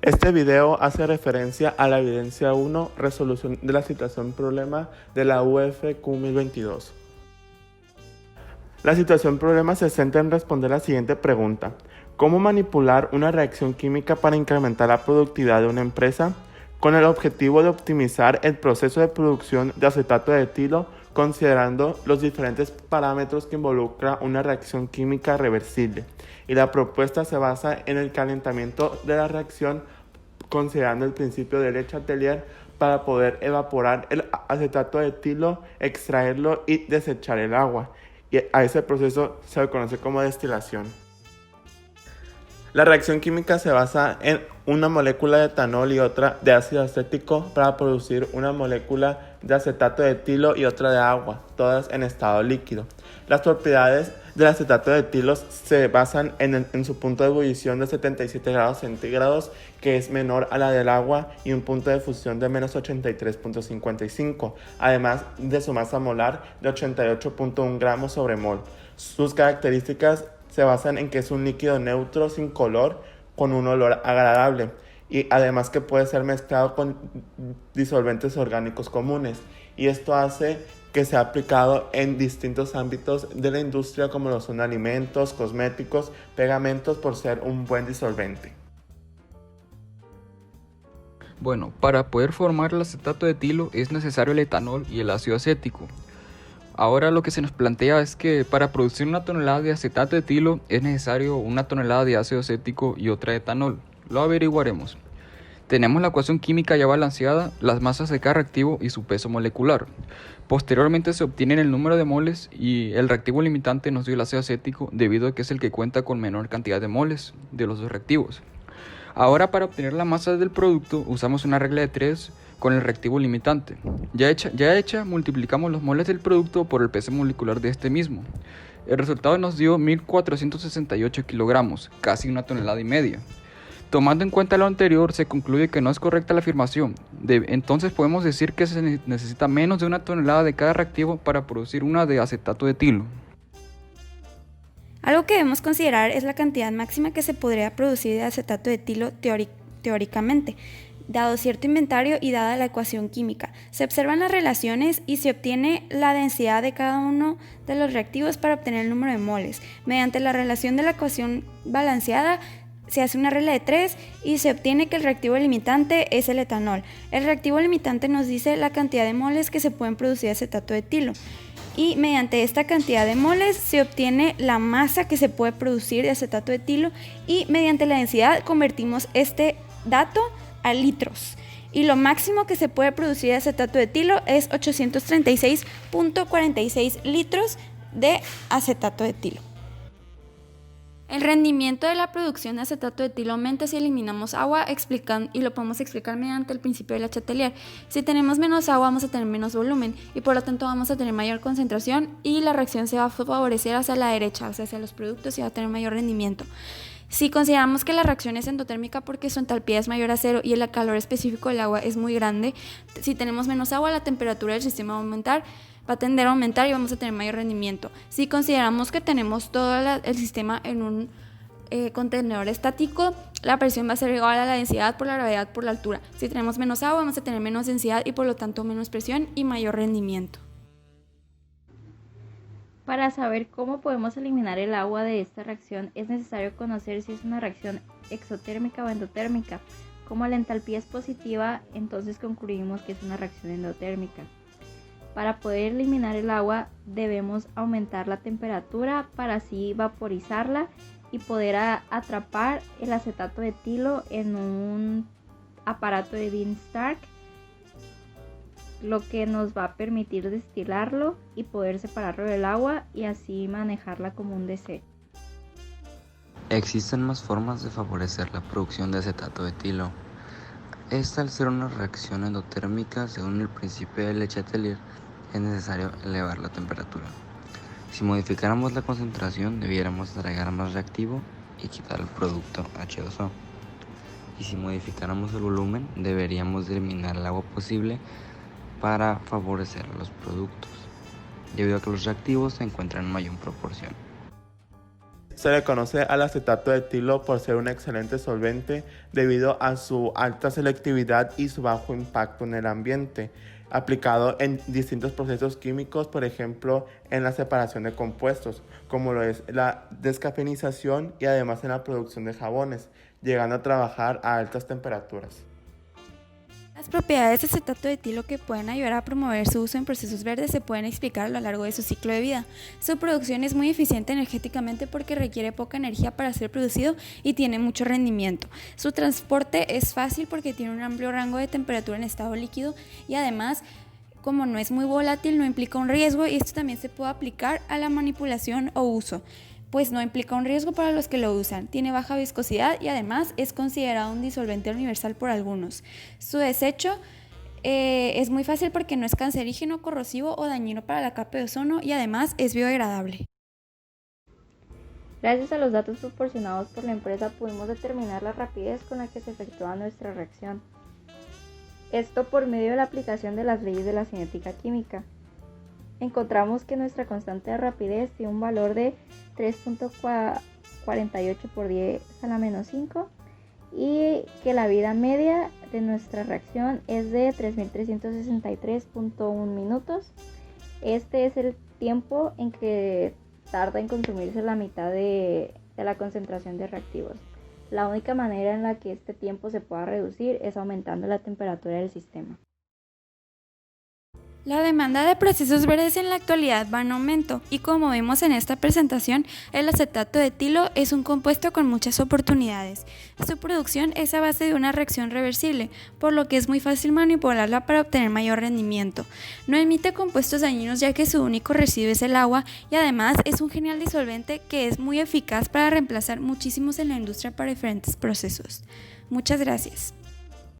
Este video hace referencia a la evidencia 1, resolución de la situación problema de la UFQ 2022. La situación problema se centra en responder la siguiente pregunta: ¿cómo manipular una reacción química para incrementar la productividad de una empresa? Con el objetivo de optimizar el proceso de producción de acetato de etilo, considerando los diferentes parámetros que involucra una reacción química reversible. Y la propuesta se basa en el calentamiento de la reacción, considerando el principio de Le Chatelier, para poder evaporar el acetato de etilo, extraerlo y desechar el agua. Y a ese proceso se le conoce como destilación. La reacción química se basa en una molécula de etanol y otra de ácido acético para producir una molécula de acetato de etilo y otra de agua, todas en estado líquido. Las propiedades del acetato de etilo se basan en su punto de ebullición de 77 grados centígrados, que es menor a la del agua, y un punto de fusión de menos 83.55, además de su masa molar de 88.1 gramos sobre mol. Sus características se basan en que es un líquido neutro sin color con un olor agradable, y además que puede ser mezclado con disolventes orgánicos comunes, y esto hace que sea aplicado en distintos ámbitos de la industria, como lo son alimentos, cosméticos, pegamentos, por ser un buen disolvente. Bueno, para poder formar el acetato de etilo es necesario el etanol y el ácido acético. Ahora lo que se nos plantea es que para producir una tonelada de acetato de etilo es necesario una tonelada de ácido acético y otra de etanol. Lo averiguaremos. Tenemos la ecuación química ya balanceada, las masas de cada reactivo y su peso molecular. Posteriormente se obtienen el número de moles y el reactivo limitante nos dio el ácido acético debido a que es el que cuenta con menor cantidad de moles de los dos reactivos. Ahora para obtener la masa del producto usamos una regla de 3 con el reactivo limitante. Ya hecha, multiplicamos los moles del producto por el peso molecular de este mismo. El resultado nos dio 1468 kilogramos, casi una tonelada y media. Tomando en cuenta lo anterior, se concluye que no es correcta la afirmación. Entonces podemos decir que se necesita menos de una tonelada de cada reactivo para producir una de acetato de etilo. Algo que debemos considerar es la cantidad máxima que se podría producir de acetato de etilo teóricamente, dado cierto inventario y dada la ecuación química. Se observan las relaciones y se obtiene la densidad de cada uno de los reactivos para obtener el número de moles. Mediante la relación de la ecuación balanceada, se hace una regla de 3 y se obtiene que el reactivo limitante es el etanol. El reactivo limitante nos dice la cantidad de moles que se pueden producir de acetato de etilo. Y mediante esta cantidad de moles se obtiene la masa que se puede producir de acetato de etilo, y mediante la densidad convertimos este dato a litros. Y lo máximo que se puede producir de acetato de etilo es 836.46 litros de acetato de etilo. El rendimiento de la producción de acetato de etilo aumenta si eliminamos agua, y lo podemos explicar mediante el principio de Le Chatelier. Si tenemos menos agua, vamos a tener menos volumen y por lo tanto vamos a tener mayor concentración, y la reacción se va a favorecer hacia la derecha, o sea, hacia los productos, y va a tener mayor rendimiento. Si consideramos que la reacción es endotérmica porque su entalpía es mayor a 0 y el calor específico del agua es muy grande, si tenemos menos agua, la temperatura del sistema va a tender a aumentar y vamos a tener mayor rendimiento. Si consideramos que tenemos todo el sistema en un contenedor estático, la presión va a ser igual a la densidad por la gravedad por la altura. Si tenemos menos agua, vamos a tener menos densidad y por lo tanto menos presión y mayor rendimiento. Para saber cómo podemos eliminar el agua de esta reacción es necesario conocer si es una reacción exotérmica o endotérmica. Como la entalpía es positiva, entonces concluimos que es una reacción endotérmica. Para poder eliminar el agua debemos aumentar la temperatura para así vaporizarla y poder atrapar el acetato de etilo en un aparato de Beam Stark, lo que nos va a permitir destilarlo y poder separarlo del agua y así manejarla como un desecho. Existen más formas de favorecer la producción de acetato de etilo. Esta, al ser una reacción endotérmica, según el principio de Le Chatelier, es necesario elevar la temperatura. Si modificáramos la concentración, debiéramos agregar más reactivo y quitar el producto H2O. Y si modificáramos el volumen, deberíamos eliminar el agua posible para favorecer a los productos, debido a que los reactivos se encuentran en mayor proporción. Se le conoce al acetato de etilo por ser un excelente solvente debido a su alta selectividad y su bajo impacto en el ambiente, aplicado en distintos procesos químicos, por ejemplo, en la separación de compuestos, como lo es la descafeinización y además en la producción de jabones, llegando a trabajar a altas temperaturas. Las propiedades de acetato de etilo que pueden ayudar a promover su uso en procesos verdes se pueden explicar a lo largo de su ciclo de vida. Su producción es muy eficiente energéticamente porque requiere poca energía para ser producido y tiene mucho rendimiento. Su transporte es fácil porque tiene un amplio rango de temperatura en estado líquido y además, como no es muy volátil, no implica un riesgo y esto también se puede aplicar a la manipulación o uso, pues no implica un riesgo para los que lo usan, tiene baja viscosidad y además es considerado un disolvente universal por algunos. Su desecho es muy fácil porque no es cancerígeno, corrosivo o dañino para la capa de ozono y además es biodegradable. Gracias a los datos proporcionados por la empresa pudimos determinar la rapidez con la que se efectúa nuestra reacción. Esto por medio de la aplicación de las leyes de la cinética química. Encontramos que nuestra constante de rapidez tiene un valor de 3.48 por 10 a la menos 5 y que la vida media de nuestra reacción es de 3.363.1 minutos. Este es el tiempo en que tarda en consumirse la mitad de la concentración de reactivos. La única manera en la que este tiempo se pueda reducir es aumentando la temperatura del sistema. La demanda de procesos verdes en la actualidad va en aumento y como vemos en esta presentación, el acetato de etilo es un compuesto con muchas oportunidades. Su producción es a base de una reacción reversible, por lo que es muy fácil manipularla para obtener mayor rendimiento. No emite compuestos dañinos ya que su único residuo es el agua y además es un genial disolvente que es muy eficaz para reemplazar muchísimos en la industria para diferentes procesos. Muchas gracias.